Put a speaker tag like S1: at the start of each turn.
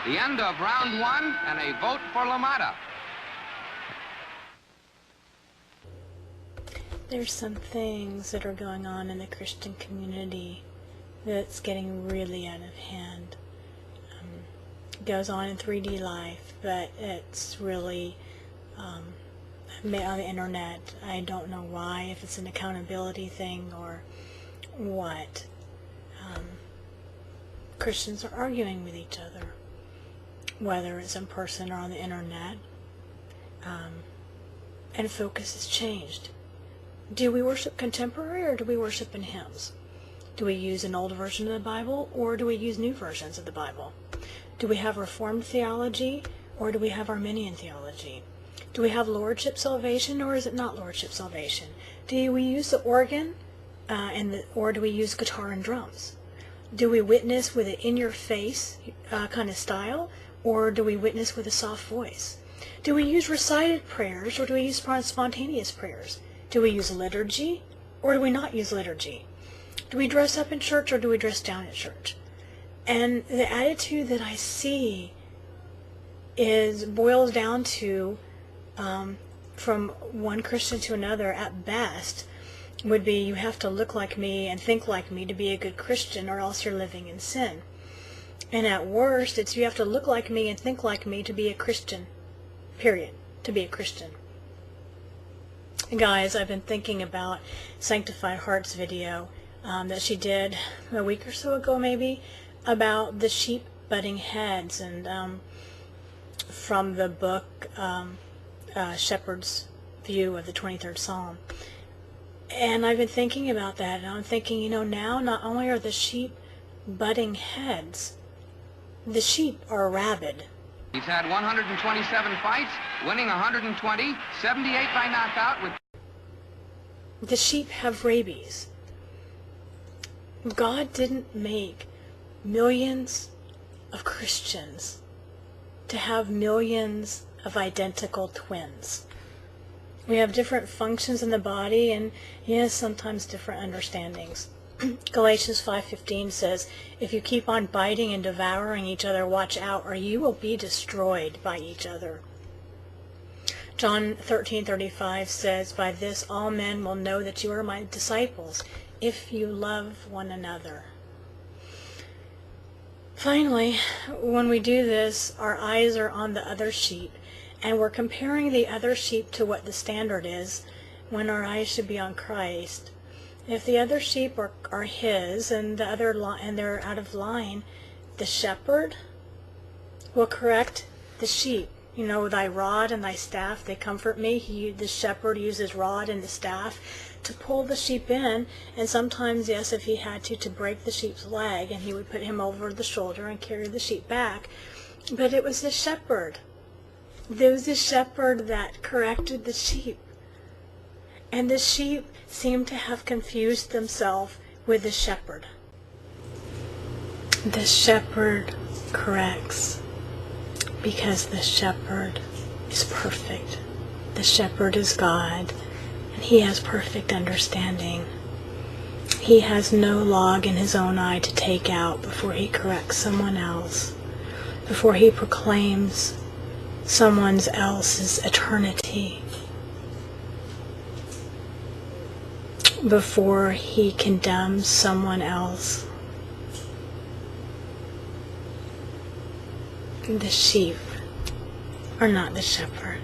S1: The end of round one and a vote for LaMotta.
S2: There's some things that are going on in the Christian community that's getting really out of hand. It goes on in 3D life, but it's really on the internet. I don't know why, if it's an accountability thing or what. Christians are arguing with each other, whether it's in person or on the internet, and focus has changed. Do we worship contemporary or do we worship in hymns? Do we use an old version of the Bible or do we use new versions of the Bible? Do we have Reformed theology or do we have Arminian theology? Do we have Lordship salvation or is it not Lordship salvation? Do we use the organ or do we use guitar and drums? Do we witness with an in-your-face kind of style or do we witness with a soft voice? Do we use recited prayers or do we use spontaneous prayers? Do we use liturgy or do we not use liturgy? Do we dress up in church or do we dress down at church? And the attitude that I see boils down to, from one Christian to another at best, would be you have to look like me and think like me to be a good Christian or else you're living in sin. And at worst, it's you have to look like me and think like me to be a Christian, period, to be a Christian. Guys, I've been thinking about Sanctified Heart's video that she did a week or so ago maybe about the sheep butting heads, and from the book Shepherd's View of the 23rd Psalm. And I've been thinking about that, and I'm thinking, now not only are the sheep butting heads, the sheep are rabid.
S1: He's had 127 fights, winning 120, 78 by knockout with...
S2: The sheep have rabies. God didn't make millions of Christians to have millions of identical twins. We have different functions in the body and, yes, sometimes different understandings. Galatians 5:15 says, if you keep on biting and devouring each other, watch out, or you will be destroyed by each other. John 13:35 says, by this all men will know that you are my disciples, if you love one another. Finally, when we do this, our eyes are on the other sheep, and we're comparing the other sheep to what the standard is, when our eyes should be on Christ. If the other sheep are his and and they're out of line, the shepherd will correct the sheep. Thy rod and thy staff, they comfort me. The shepherd uses rod and the staff to pull the sheep in, and sometimes, yes, if he had to break the sheep's leg, and he would put him over the shoulder and carry the sheep back. But it was the shepherd. There was the shepherd that corrected the sheep. And the sheep seemed to have confused themselves with the shepherd. The shepherd corrects because the shepherd is perfect. The shepherd is God, and he has perfect understanding. He has no log in his own eye to take out before he corrects someone else, before he proclaims someone else's eternity, before he condemns someone else. The sheep are not the shepherd.